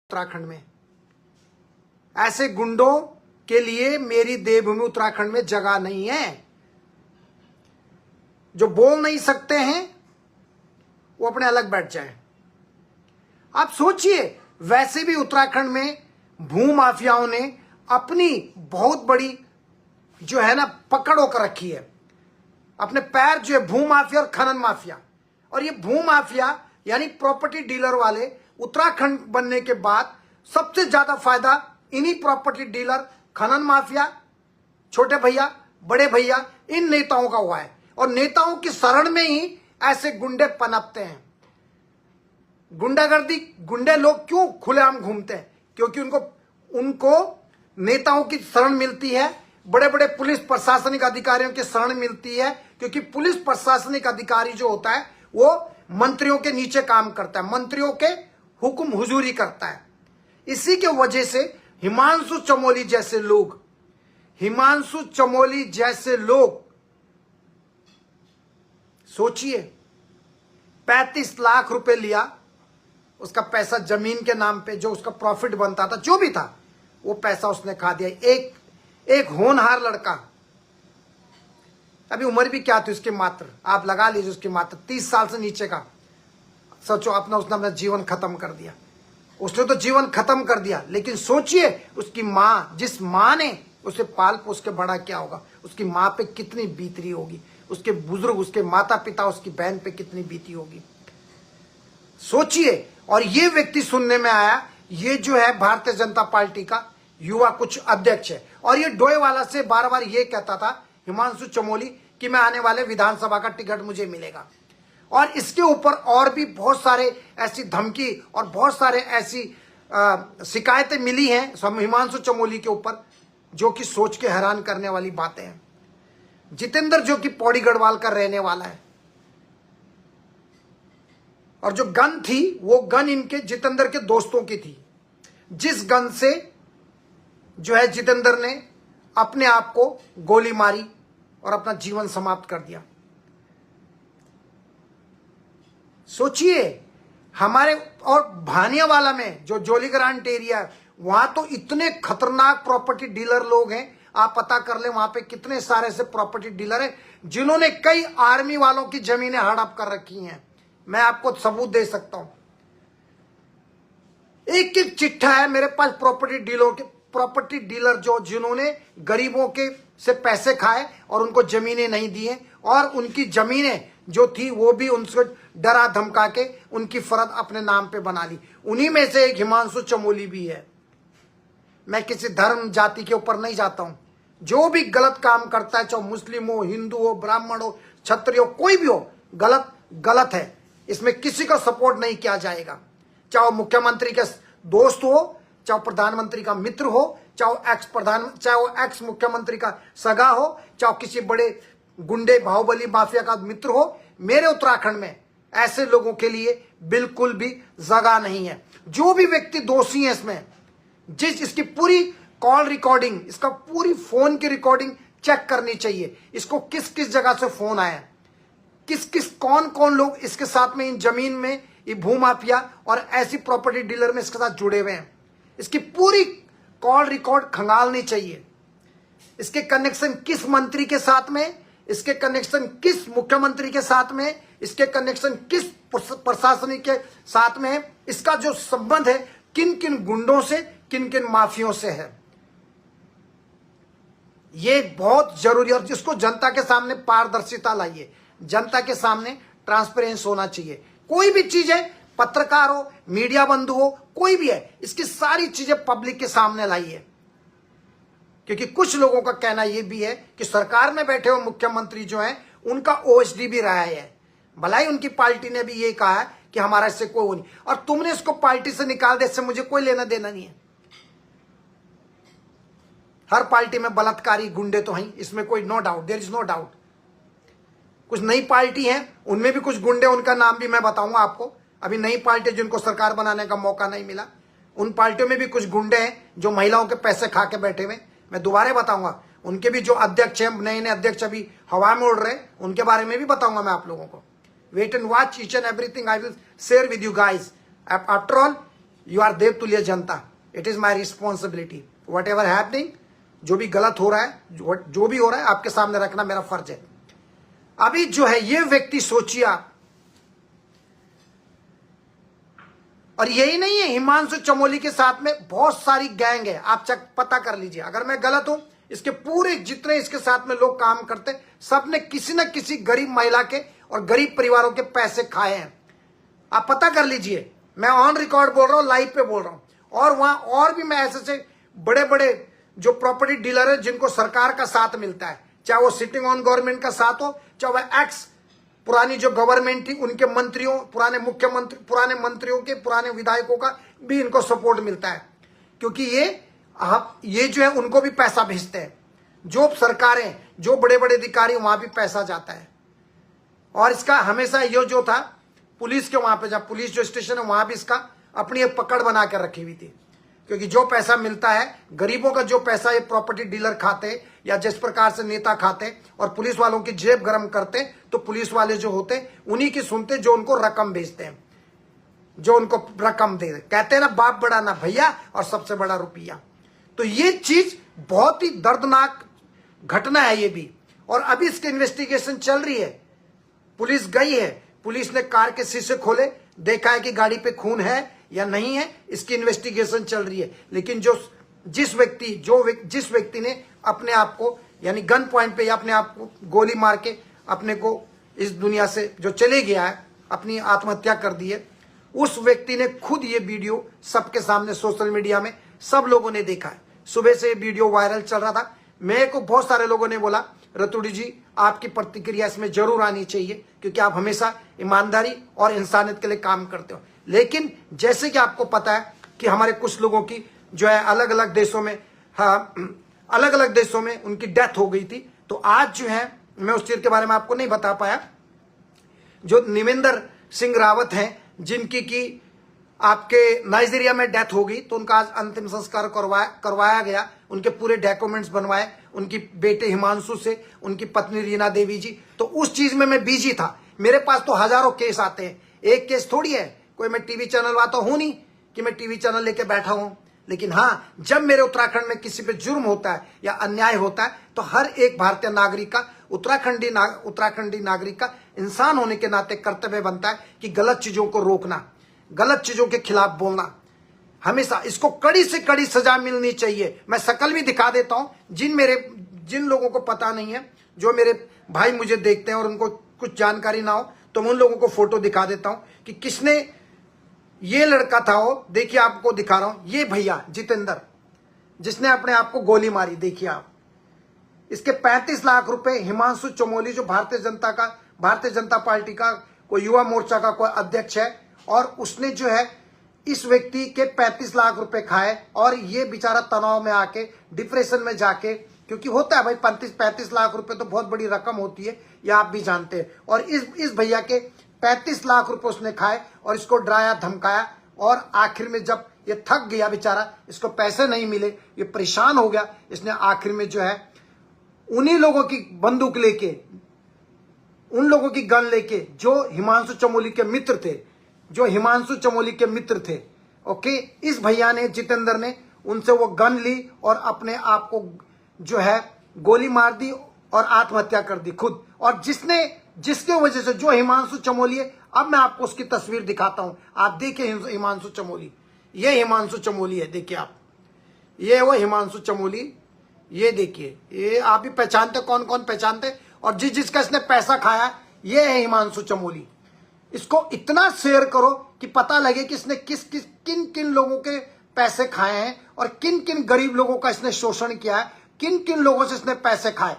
उत्तराखंड में। ऐसे गुंडों के लिए मेरी देवभूमि उत्तराखंड में जगह नहीं है। जो बोल नहीं सकते हैं वो अपने अलग बैठ जाए। आप सोचिए, वैसे भी उत्तराखंड में भू माफियाओं ने अपनी बहुत बड़ी जो है ना पकड़ होकर रखी है। अपने पैर जो है भू माफिया और खनन माफिया, और ये भू माफिया यानी प्रॉपर्टी डीलर वाले उत्तराखंड बनने के बाद सबसे ज्यादा फायदा इन्हीं प्रॉपर्टी डीलर, खनन माफिया, छोटे भैया, बड़े भैया, इन नेताओं का हुआ है। और नेताओं की शरण में ही ऐसे गुंडे पनपते हैं। गुंडागर्दी, गुंडे लोग क्यों खुलेआम घूमते हैं? क्योंकि उनको नेताओं की शरण मिलती है, बड़े बड़े पुलिस प्रशासनिक अधिकारियों की शरण मिलती है। क्योंकि पुलिस प्रशासनिक अधिकारी जो होता है वो मंत्रियों के नीचे काम करता है, मंत्रियों के हुक्म हुजूरी करता है। इसी के वजह से हिमांशु चमोली जैसे लोग, सोचिए 35 लाख रुपए लिया, उसका पैसा जमीन के नाम पे जो उसका प्रॉफिट बनता था, जो भी था, वो पैसा उसने खा दिया। एक होनहार लड़का, अभी उम्र भी क्या थी उसकी, मात्र आप लगा लीजिए उसकी मात्र 30 साल से नीचे का। सोचो उसने अपना जीवन खत्म कर दिया। उसने तो जीवन खत्म कर दिया, लेकिन सोचिए उसकी माँ, जिस माँ ने उसे पाल पोस के बड़ा किया होगा, उसकी माँ पे कितनी बीती होगी, उसके बुजुर्ग, उसके माता पिता, उसकी बहन पे कितनी बीती होगी, सोचिए। और ये व्यक्ति सुनने में आया, ये जो है भारतीय जनता पार्टी का युवा कुछ अध्यक्ष है, और ये डोईवाला से बार बार ये कहता था हिमांशु चमोली कि मैं आने वाले विधानसभा का टिकट मुझे मिलेगा। और इसके ऊपर और भी बहुत सारे ऐसी धमकी और बहुत सारे ऐसी शिकायतें मिली हैं हिमांशु चमोली के ऊपर, जो कि सोच के हैरान करने वाली बातें हैं। जितेंद्र जो कि पौड़ी गढ़वाल का रहने वाला है, और जो गन थी वो गन इनके जितेंद्र के दोस्तों की थी, जिस गन से जो है जितेंद्र ने अपने आप को गोली मारी और अपना जीवन समाप्त कर दिया। सोचिए, हमारे और भानियावाला में जो जोलीग्रांट एरिया है, वहां तो इतने खतरनाक प्रॉपर्टी डीलर लोग हैं, आप पता कर ले वहां पे कितने सारे से प्रॉपर्टी डीलर हैं जिन्होंने कई आर्मी वालों की जमीनें हड़प कर रखी हैं। मैं आपको सबूत दे सकता हूं, एक एक चिट्ठा है मेरे पास प्रॉपर्टी डीलर जो जिन्होंने गरीबों के से पैसे खाए और उनको जमीनें नहीं दी हैं, और उनकी जमीनें जो थी वो भी उनसे डरा धमका के उनकी फर्द अपने नाम पे बना ली। उन्हीं में से एक हिमांशु चमोली भी है। मैं किसी धर्म जाति के ऊपर नहीं जाता हूं, जो भी गलत काम करता है, चाहे मुस्लिम हो, हिंदू हो, ब्राह्मण हो, क्षत्रिय हो, कोई भी हो, गलत गलत है। इसमें किसी का सपोर्ट नहीं किया जाएगा, चाहे मुख्यमंत्री के दोस्त हो, चाहे प्रधानमंत्री का मित्र हो, चाहे वो एक्स मुख्यमंत्री का सगा हो, चाहे किसी बड़े गुंडे बाहुबली माफिया का मित्र हो। मेरे उत्तराखंड में ऐसे लोगों के लिए बिल्कुल भी जगह नहीं है। जो भी व्यक्ति दोषी है इसमें, इसकी पूरी कॉल रिकॉर्डिंग, इसका पूरी फोन की रिकॉर्डिंग चेक करनी चाहिए। इसको किस किस जगह से फोन आया, कौन कौन लोग इसके साथ में, इन जमीन में, ये भू माफिया और ऐसी प्रॉपर्टी डीलर में इसके साथ जुड़े हुए हैं। इसकी पूरी कॉल रिकॉर्ड खंगालनी चाहिए। इसके कनेक्शन किस मंत्री के साथ में, इसके कनेक्शन किस मुख्यमंत्री के साथ में, इसके कनेक्शन किस प्रशासनिक के साथ में है, इसका जो संबंध है किन किन गुंडों से, किन किन माफियों से है, ये बहुत जरूरी। और जिसको जनता के सामने पारदर्शिता लाइए, जनता के सामने ट्रांसपेरेंस होना चाहिए। कोई भी चीज है, पत्रकार हो, मीडिया बंधु हो, कोई भी है, इसकी सारी चीजें पब्लिक के सामने लाइए। क्योंकि कुछ लोगों का कहना यह भी है कि सरकार में बैठे हुए मुख्यमंत्री जो हैं उनका ओएसडी भी रहा है। भलाई उनकी पार्टी ने भी ये कहा है कि हमारा इससे कोई वो नहीं, और तुमने इसको पार्टी से निकाल दे, इससे मुझे कोई लेना देना नहीं है। हर पार्टी में बलात्कारी गुंडे तो हैं, इसमें कोई no doubt, there is no doubt. कुछ नई पार्टी है, उनमें भी कुछ गुंडे, उनका नाम भी मैं बताऊंगा आपको। अभी नई पार्टी जिनको सरकार बनाने का मौका नहीं मिला, उन पार्टियों में भी कुछ गुंडे हैं जो महिलाओं के पैसे खा के बैठे हुए। मैं दोबारा बताऊंगा, उनके भी जो अध्यक्ष हैं, नए नए अध्यक्ष अभी हवा में उड़ रहे हैं, उनके बारे में भी बताऊंगा मैं आप लोगों को। Wait and watch each and everything I will share with you guys. After all you are देवतुल्य जनता, it is my responsibility, whatever happening, जो भी गलत हो रहा है, जो भी हो रहा है आपके सामने रखना मेरा फर्ज है। अभी जो है ये व्यक्ति सोचिए आप, और यही नहीं है, हिमांशु चमोली के साथ में बहुत सारी गैंग है, आप चेक पता कर लीजिए। अगर मैं गलत हूं, इसके पूरे जितने इसके साथ में लोग काम करते, सब ने किसी न किसी गरीब महिला के और गरीब परिवारों के पैसे खाए हैं। आप पता कर लीजिए, मैं ऑन रिकॉर्ड बोल रहा हूं, लाइव पे बोल रहा हूं। और वहां और भी मैं ऐसे बड़े बड़े जो प्रॉपर्टी डीलर है जिनको सरकार का साथ मिलता है, चाहे वो सिटिंग ऑन गवर्नमेंट का साथ हो, चाहे वह एक्स पुरानी जो गवर्नमेंट थी उनके मंत्रियों, पुराने मुख्यमंत्री, पुराने मंत्रियों के, पुराने विधायकों का भी इनको सपोर्ट मिलता है, क्योंकि ये जो है उनको भी पैसा भेजते हैं। जो सरकारें, जो बड़े बड़े अधिकारी, वहां भी पैसा जाता है। और इसका हमेशा ये जो था, पुलिस के वहां पे, जब पुलिस जो स्टेशन है वहां भी इसका अपनी एक पकड़ बना कर रखी हुई थी, क्योंकि जो पैसा मिलता है, गरीबों का जो पैसा ये प्रॉपर्टी डीलर खाते या जिस प्रकार से नेता खाते और पुलिस वालों की जेब गर्म करते, तो पुलिस वाले जो होते उन्हीं की सुनते, जो उनको रकम भेजते हैं, जो उनको रकम दे, कहते हैं ना बाप बड़ा ना भैया और सबसे बड़ा रुपया। तो ये चीज बहुत ही दर्दनाक घटना है ये भी। और अभी इसकी इन्वेस्टिगेशन चल रही है, पुलिस गई है, पुलिस ने कार के शीशे खोले, देखा है कि गाड़ी पे खून है या नहीं है, इसकी इन्वेस्टिगेशन चल रही है। लेकिन जिस व्यक्ति ने अपने आप को यानी गन पॉइंट पे या अपने आप को गोली मार के अपने को इस दुनिया से जो चले गया है, अपनी आत्महत्या कर दी है, उस व्यक्ति ने खुद ये वीडियो सबके सामने सोशल मीडिया में सब लोगों ने देखा है। सुबह से ये वीडियो वायरल चल रहा था। मेरे को बहुत सारे लोगों ने बोला, रतुड़ी जी आपकी प्रतिक्रिया इसमें जरूर आनी चाहिए, क्योंकि आप हमेशा ईमानदारी और इंसानियत के लिए काम करते हो। लेकिन जैसे कि आपको पता है कि हमारे कुछ लोगों की जो है अलग अलग देशों में, हाँ, अलग अलग देशों में उनकी डेथ हो गई थी। तो आज जो है मैं उस चीज के बारे में आपको नहीं बता पाया, जो निवेंद्र सिंह रावत हैं, जिनकी की आपके नाइजीरिया में डेथ हो गई, तो उनका आज अंतिम संस्कार करवाया गया, उनके पूरे डॉक्यूमेंट्स बनवाए, उनकी बेटे हिमांशु से, उनकी पत्नी रीना देवी जी। तो उस चीज में मैं बिजी था। मेरे पास तो हजारों केस आते हैं, एक केस थोड़ी है, कोई मैं टीवी चैनल वाला हूं नहीं कि मैं टीवी चैनल लेके बैठा हूं। लेकिन हाँ, जब मेरे उत्तराखंड में किसी पे जुर्म होता है या अन्याय होता है, तो हर एक भारतीय नागरिक का, उत्तराखंडी नागरिक का इंसान होने के नाते कर्तव्य बनता है कि गलत चीजों को रोकना, गलत चीजों के खिलाफ बोलना, हमेशा इसको कड़ी से कड़ी सजा मिलनी चाहिए। मैं शकल भी दिखा देता हूं, जिन लोगों को पता नहीं है, जो मेरे भाई मुझे देखते हैं और उनको कुछ जानकारी ना हो, तो मैं उन लोगों को फोटो दिखा देता हूं कि किसने, ये लड़का था वो, देखिए आपको दिखा रहा हूं, ये भैया जितेंद्र, जिसने अपने आप को गोली मारी। देखिए आप, इसके 35 लाख रुपए हिमांशु चमोली, जो भारतीय जनता पार्टी का कोई युवा मोर्चा का कोई अध्यक्ष है, और उसने जो है इस व्यक्ति के 35 लाख रुपए खाए, और ये बेचारा तनाव में आके, डिप्रेशन में जाके, क्योंकि होता है भाई 35 लाख रुपए तो बहुत बड़ी रकम होती है, ये आप भी जानते हैं। और इस भैया के 35 लाख रुपए उसने खाए और इसको डराया धमकाया, और आखिर में जब ये थक गया बेचारा, इसको पैसे नहीं मिले, ये परेशान हो गया, इसने आखिर में जो है उन्हीं लोगों की बंदूक लेके, उन लोगों की गन लेके जो हिमांशु चमोली के मित्र थे, ओके, इस भैया ने, जितेंद्र ने, उनसे वो गन ली और अपने आप को जो है गोली मार दी और आत्महत्या कर दी खुद। और जिसके वजह से जो हिमांशु चमोली है, अब मैं आपको उसकी तस्वीर दिखाता हूं, आप देखिए हिमांशु चमोली, ये हिमांशु चमोली है, देखिए आप, ये वो हिमांशु चमोली, ये देखिए, ये आप भी पहचानते, कौन कौन पहचानते, और जिसका इसने पैसा खाया, ये है हिमांशु चमोली। इसको इतना शेयर करो कि पता लगे कि इसने किन किन लोगों के पैसे खाए हैं और किन किन गरीब लोगों का इसने शोषण किया है, किन किन लोगों से इसने पैसे खाए।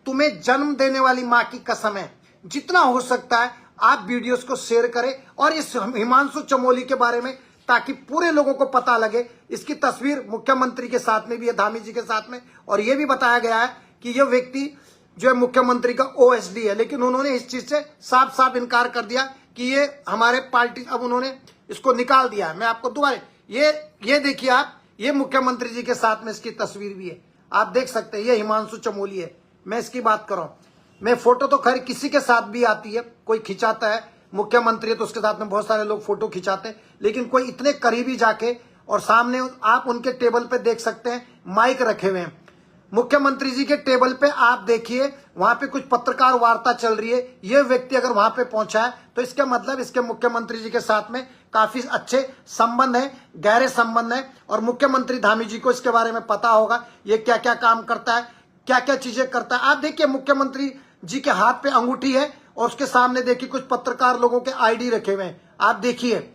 तुम्हें जन्म देने वाली मां की कसम है, जितना हो सकता है आप वीडियोस को शेयर करें और इस हिमांशु चमोली के बारे में, ताकि पूरे लोगों को पता लगे। इसकी तस्वीर मुख्यमंत्री के साथ में भी है, धामी जी के साथ में, और यह भी बताया गया है कि यह व्यक्ति जो है मुख्यमंत्री का ओएसडी है, लेकिन उन्होंने इस चीज से साफ साफ इनकार कर दिया कि ये हमारे पार्टी, अब उन्होंने इसको निकाल दिया है। मैं आपको दोबारा ये देखिए आप, ये मुख्यमंत्री जी के साथ में इसकी तस्वीर भी है, आप देख सकते हैं, ये हिमांशु चमोली है। मैं इसकी बात कर रहा हूं, मैं फोटो तो खैर किसी के साथ भी आती है, कोई खिंचाता है, मुख्यमंत्री है तो उसके साथ में बहुत सारे लोग फोटो खिंचाते हैं, लेकिन कोई इतने करीबी जाके और सामने आप उनके टेबल पे देख सकते हैं माइक रखे हुए हैं। मुख्यमंत्री जी के टेबल पे आप देखिए वहां पे कुछ पत्रकार वार्ता चल रही है। ये व्यक्ति अगर वहां पे पहुंचा है तो इसका मतलब इसके मुख्यमंत्री जी के साथ में काफी अच्छे संबंध है, गहरे संबंध है, और मुख्यमंत्री धामी जी को इसके बारे में पता होगा ये क्या क्या काम करता है, क्या क्या चीजें करता है। आप देखिए मुख्यमंत्री जी के हाथ पे अंगूठी है और उसके सामने देखिए कुछ पत्रकार लोगों के आईडी रखे हुए हैं। आप देखिए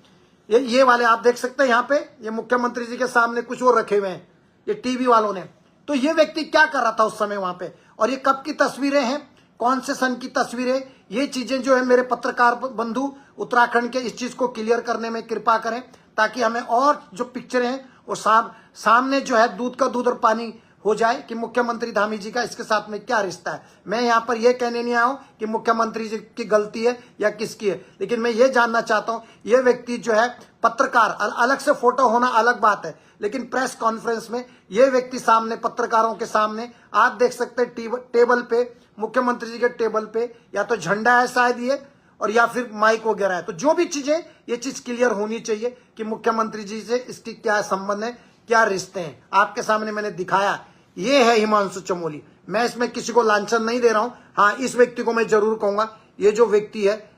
ये वाले आप देख सकते हैं यहाँ पे, ये मुख्यमंत्री जी के सामने कुछ और रखे हुए हैं, ये टीवी वालों ने। तो ये व्यक्ति क्या कर रहा था उस समय वहां पे, और ये कब की तस्वीरें हैं, कौन से सन की तस्वीरें, ये चीजें जो है मेरे पत्रकार बंधु उत्तराखंड के इस चीज को क्लियर करने में कृपा करें, ताकि हमें और जो पिक्चरें हैं वो सामने जो है दूध का दूध और पानी हो जाए कि मुख्यमंत्री धामी जी का इसके साथ में क्या रिश्ता है। मैं यहाँ पर यह कहने नहीं आया हूं कि मुख्यमंत्री जी की गलती है या किसकी है, लेकिन मैं ये जानना चाहता हूं ये व्यक्ति जो है पत्रकार, अलग से फोटो होना अलग बात है, लेकिन प्रेस कॉन्फ्रेंस में ये व्यक्ति सामने पत्रकारों के सामने आप देख सकते हैं टेबल पे, मुख्यमंत्री जी के टेबल पे या तो झंडा है शायद ये, और या फिर माइक वगैरह है। तो जो भी चीजें, ये चीज क्लियर होनी चाहिए कि मुख्यमंत्री जी से इसकी क्या संबंध है, क्या रिश्ते हैं। आपके सामने मैंने दिखाया, ये है हिमांशु चमोली। मैं इसमें किसी को लांछन नहीं दे रहा हूं। हाँ, इस व्यक्ति को मैं जरूर कहूंगा, ये जो व्यक्ति है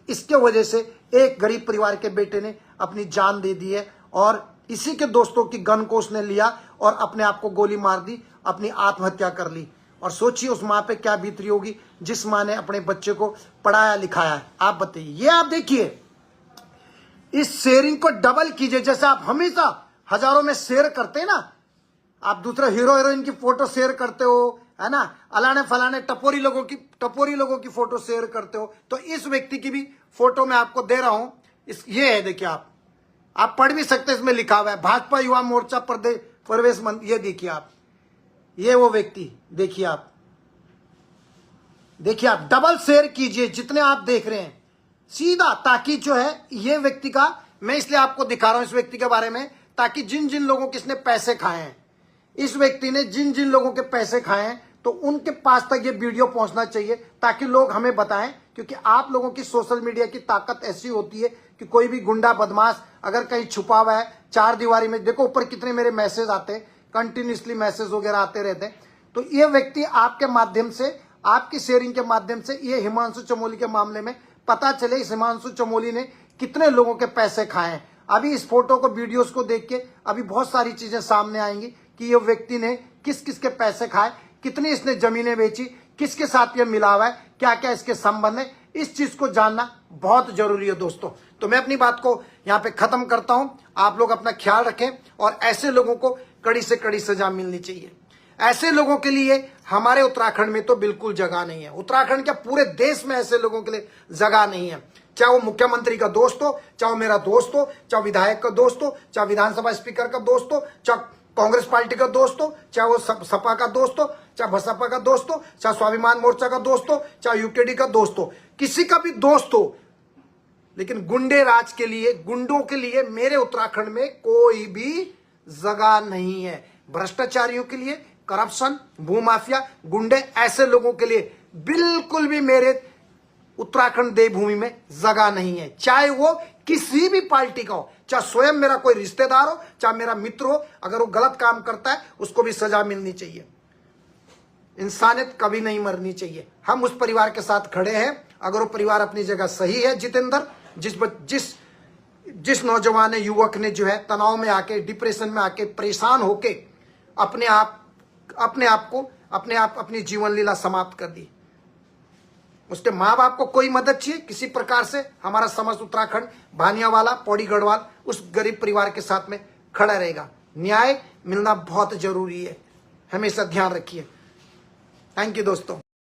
इसके वजह से एक गरीब परिवार के बेटे ने अपनी जान दे दी है, और इसी के दोस्तों की गन को उसने लिया और अपने आप को गोली मार दी, अपनी आत्महत्या कर ली। और सोचिए उस माँ पे क्या बीत रही होगी जिस माँ ने अपने बच्चे को पढ़ाया लिखाया है। आप बताइए, ये आप देखिए, इस शेयरिंग को डबल कीजिए, जैसे आप हमेशा हजारों में शेयर करते हैं ना, आप दूसरे हीरो हीरोइन की फोटो शेयर करते हो, है ना, अलाने फलाने टपोरी लोगों की फोटो शेयर करते हो, तो इस व्यक्ति की भी फोटो मैं आपको दे रहा हूं। ये है, देखिए आप पढ़ भी सकते हैं, इसमें लिखा हुआ है भाजपा युवा मोर्चा प्रवेश मंत्री। ये देखिए आप, ये वो व्यक्ति, देखिए आप डबल शेयर कीजिए जितने आप देख रहे हैं सीधा, ताकि जो है ये व्यक्ति का, मैं इसलिए आपको दिखा रहा हूं इस व्यक्ति के बारे में, ताकि जिन जिन लोगों के इसने पैसे खाए हैं, इस व्यक्ति ने जिन जिन लोगों के पैसे खाए हैं, तो उनके पास तक ये वीडियो पहुंचना चाहिए, ताकि लोग हमें बताएं। क्योंकि आप लोगों की सोशल मीडिया की ताकत ऐसी होती है कि कोई भी गुंडा बदमाश अगर कहीं छुपा हुआ है चार दीवारी में, देखो ऊपर कितने मेरे मैसेज आते हैं, कंटिन्यूसली मैसेज वगैरह आते रहते हैं। तो ये व्यक्ति आपके माध्यम से, आपकी शेयरिंग के माध्यम से, ये हिमांशु चमोली के मामले में पता चले इस हिमांशु चमोली ने कितने लोगों के पैसे खाए हैं। अभी इस फोटो को, वीडियोस को देख के अभी बहुत सारी चीजें सामने आएंगी कि ये व्यक्ति ने किस किस के पैसे खाए, कितनी इसने जमीनें बेची, किसके साथ ये मिला हुआ है, क्या क्या इसके संबंध है। इस चीज को जानना बहुत जरूरी है दोस्तों। तो मैं अपनी बात को यहाँ पे खत्म करता हूं। आप लोग अपना ख्याल रखें, और ऐसे लोगों को कड़ी से कड़ी सजा मिलनी चाहिए। ऐसे लोगों के लिए हमारे उत्तराखंड में तो बिल्कुल जगह नहीं है। उत्तराखंड क्या, पूरे देश में ऐसे लोगों के लिए जगह नहीं है। चाहे वो मुख्यमंत्री का दोस्त हो, चाहे मेरा दोस्त हो, चाहे विधायक का दोस्त हो, चाहे विधानसभा स्पीकर का दोस्त हो, चाहे कांग्रेस पार्टी का दोस्त हो, चाहे वो सपा का दोस्त हो, चाहे बसपा का दोस्त हो, चाहे स्वाभिमान मोर्चा का दोस्त हो, चाहे यूकेडी का दोस्त हो, किसी का भी दोस्त हो, लेकिन गुंडे राज के लिए, गुंडों के लिए मेरे उत्तराखंड में कोई भी जगह नहीं है। भ्रष्टाचारियों के लिए, करप्शन, भूमाफिया, गुंडे, ऐसे लोगों के लिए बिल्कुल भी मेरे उत्तराखंड देवभूमि में जगह नहीं है। चाहे वो किसी भी पार्टी का हो, चाहे स्वयं मेरा कोई रिश्तेदार हो, चाहे मेरा मित्र हो, अगर वो गलत काम करता है उसको भी सजा मिलनी चाहिए। इंसानियत कभी नहीं मरनी चाहिए। हम उस परिवार के साथ खड़े हैं। अगर वो परिवार अपनी जगह सही है, जितेंद्र, जिस नौजवान ने, युवक ने जो है तनाव में आके, डिप्रेशन में आके, परेशान होके अपनी जीवन लीला समाप्त कर दी, उसके माँ बाप को कोई मदद चाहिए किसी प्रकार से, हमारा समस्त उत्तराखंड, भानियावाला, पौड़ी गढ़वाल उस गरीब परिवार के साथ में खड़ा रहेगा। न्याय मिलना बहुत जरूरी है, हमेशा ध्यान रखिए। थैंक यू दोस्तों।